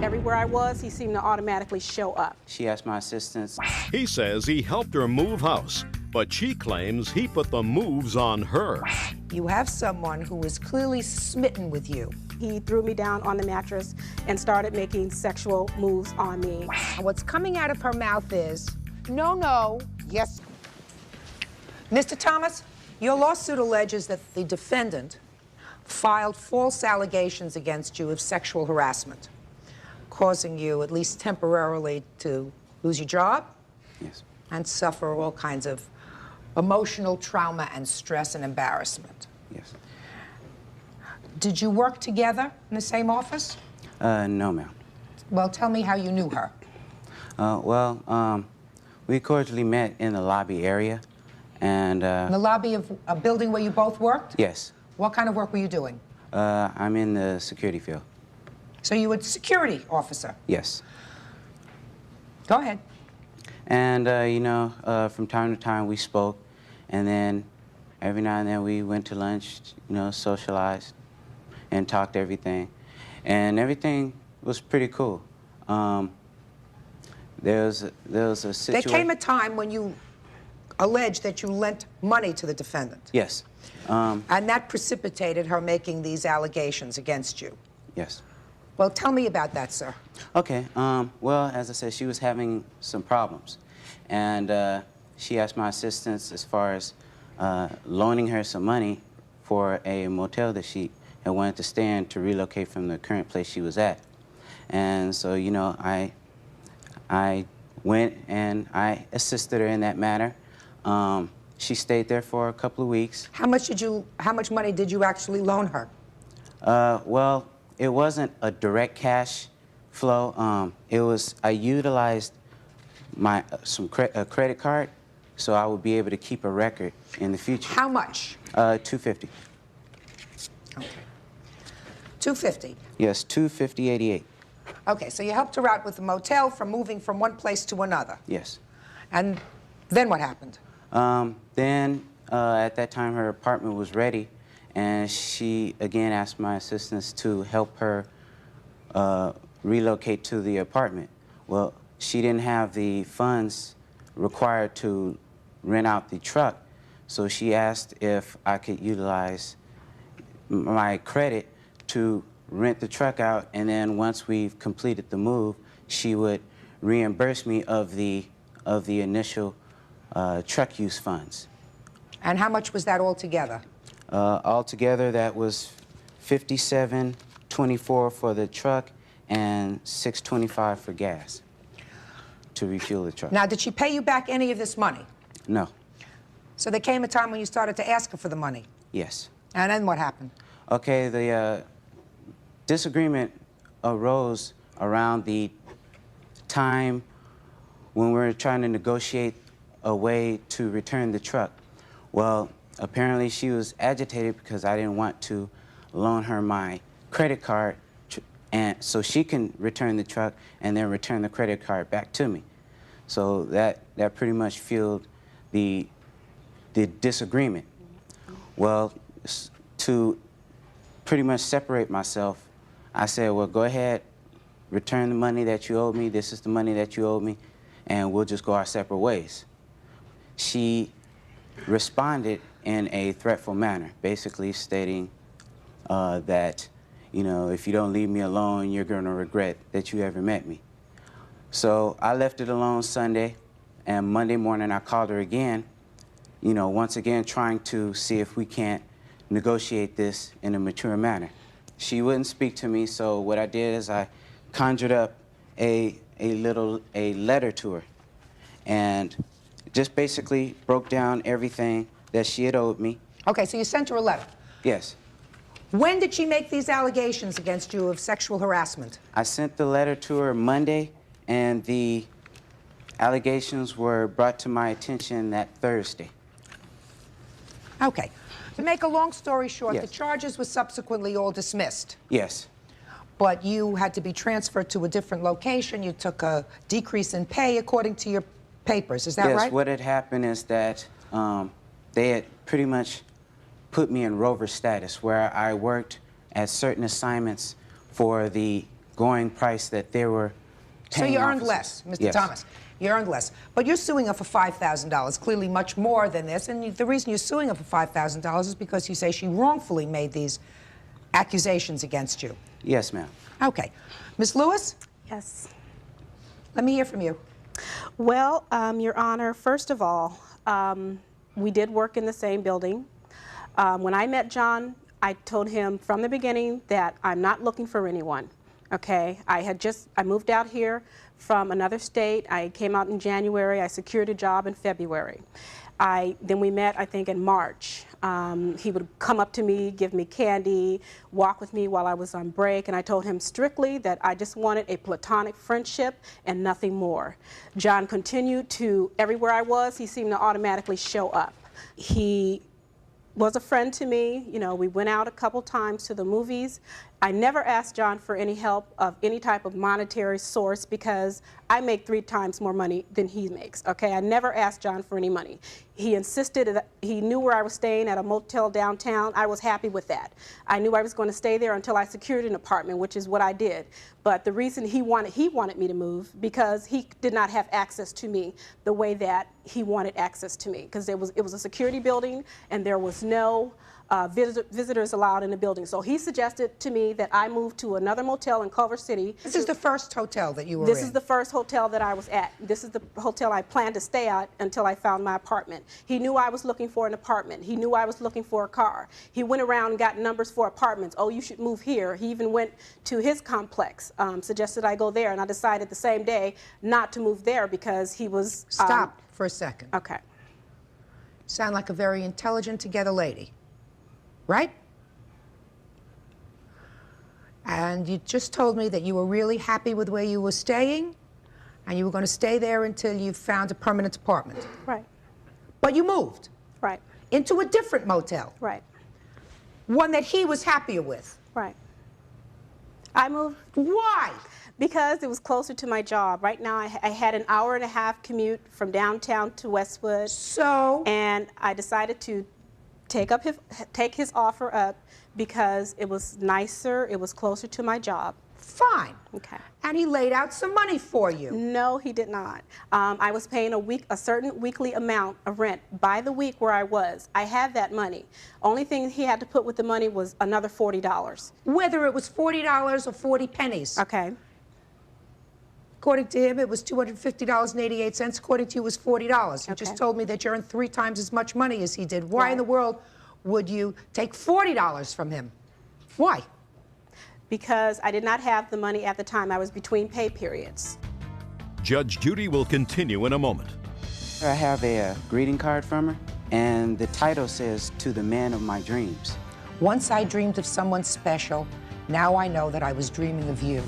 Everywhere I was, he seemed to automatically show up. She asked my assistance. He says he helped her move house, but she claims he put the moves on her. You have someone who is clearly smitten with you. He threw me down on the mattress and started making sexual moves on me. And what's coming out of her mouth is, no, no, yes. Mr. Thomas, your lawsuit alleges that the defendant filed false allegations against you of sexual harassment, causing you, at least temporarily, to lose your job. Yes. And suffer all kinds of emotional trauma and stress and embarrassment. Yes. Did you work together in the same office? No, ma'am. Well, tell me how you knew her. We cordially met in the lobby area, and... In the lobby of a building where you both worked? Yes. What kind of work were you doing? I'm in the security field. So you were a security officer? Yes. Go ahead. And, from time to time we spoke, and then every now and then we went to lunch, socialized and talked everything. And everything was pretty cool. There was a situation... There came a time when you alleged that you lent money to the defendant. Yes. And that precipitated her making these allegations against you. Yes. Well, tell me about that, sir. Okay. Well, as I said, she was having some problems. And she asked my assistance as far as loaning her some money for a motel that she had wanted to stay in to relocate from the current place she was at. And so, I went and I assisted her in that matter. She stayed there for a couple of weeks. How much money did you actually loan her? Well, it wasn't a direct cash flow. I utilized a credit card, so I would be able to keep a record in the future. How much? $250. Okay. $250? Yes, $250.88. Okay, so you helped her out with the motel from moving from one place to another. Yes. And then what happened? Then, at that time, her apartment was ready, and she again asked my assistance to help her relocate to the apartment. Well, she didn't have the funds required to rent out the truck, so she asked if I could utilize my credit to rent the truck out, and then once we've completed the move, she would reimburse me of the initial truck use funds. And how much was that altogether? Altogether, that was $57.24 for the truck and $6.25 for gas to refuel the truck. Now, did she pay you back any of this money? No. So there came a time when you started to ask her for the money? Yes. And then what happened? Okay, the disagreement arose around the time when we were trying to negotiate a way to return the truck. Well, apparently she was agitated because I didn't want to loan her my credit card and so she can return the truck and then return the credit card back to me. So that pretty much fueled the disagreement. Well, to pretty much separate myself, I said, well, go ahead, return the money that you owe me, this is the money that you owe me, and we'll just go our separate ways. She responded in a threatful manner, basically stating that, if you don't leave me alone, you're going to regret that you ever met me. So I left it alone Sunday, and Monday morning I called her again, once again trying to see if we can't negotiate this in a mature manner. She wouldn't speak to me, so what I did is I conjured up a letter to her, and just basically broke down everything that she had owed me. Okay, so you sent her a letter? Yes. When did she make these allegations against you of sexual harassment? I sent the letter to her Monday, and the allegations were brought to my attention that Thursday. Okay. To make a long story short, Yes. the charges were subsequently all dismissed. Yes. But you had to be transferred to a different location. You took a decrease in pay according to your papers. Is that right? Yes, what had happened is that they had pretty much put me in rover status, where I worked at certain assignments for the going price that they were So paying you earned officers. less, Mr. Yes. Thomas. You earned less. But you're suing her for $5,000, clearly much more than this. And the reason you're suing her for $5,000 is because you say she wrongfully made these accusations against you. Yes, ma'am. Okay. Ms. Lewis, Yes. let me hear from you. Well, Your Honor, first of all, we did work in the same building. When I met John, I told him from the beginning that I'm not looking for anyone, okay? I moved out here from another state. I came out in January. I secured a job in February. Then we met, I think, in March. He would come up to me, give me candy, walk with me while I was on break, and I told him strictly that I just wanted a platonic friendship and nothing more. John continued to, everywhere I was, he seemed to automatically show up. He was a friend to me. You know, we went out a couple times to the movies. I never asked John for any help of any type of monetary source because I make 3 times more money than he makes, okay? I never asked John for any money. He insisted that he knew where I was staying at a motel downtown. I was happy with that. I knew I was going to stay there until I secured an apartment, which is what I did. But the reason he wanted me to move because he did not have access to me the way that he wanted access to me, because it was a security building and there was no visitors allowed in the building. So he suggested to me that I move to another motel in Culver City. This is the first hotel that you were in. This is the first hotel that I was at. This is the hotel I planned to stay at until I found my apartment. He knew I was looking for an apartment. He knew I was looking for a car. He went around and got numbers for apartments. Oh, you should move here. He even went to his complex, suggested I go there, and I decided the same day not to move there because he was... Stop for a second. Okay. Sound like a very intelligent, together lady. Right? And you just told me that you were really happy with where you were staying, and you were going to stay there until you found a permanent apartment. Right. But you moved. Right. Into a different motel. Right. One that he was happier with. Right. I moved... Why? Because it was closer to my job. Right now, I had an hour-and-a-half commute from downtown to Westwood. So? And I decided to take his offer up because it was nicer, it was closer to my job. Fine. Okay. And he laid out some money for you. No, he did not. I was paying a certain weekly amount of rent by the week where I was. I had that money. Only thing he had to put with the money was another $40. Whether it was $40 or 40 pennies. Okay. According to him, it was $250.88. According to you, it was $40. You Okay. just told me that you earned 3 times as much money as he did. Why in the world would you take $40 from him? Why? Because I did not have the money at the time. I was between pay periods. Judge Judy will continue in a moment. I have a greeting card from her, and the title says, "To the man of my dreams." Once I dreamed of someone special. Now I know that I was dreaming of you.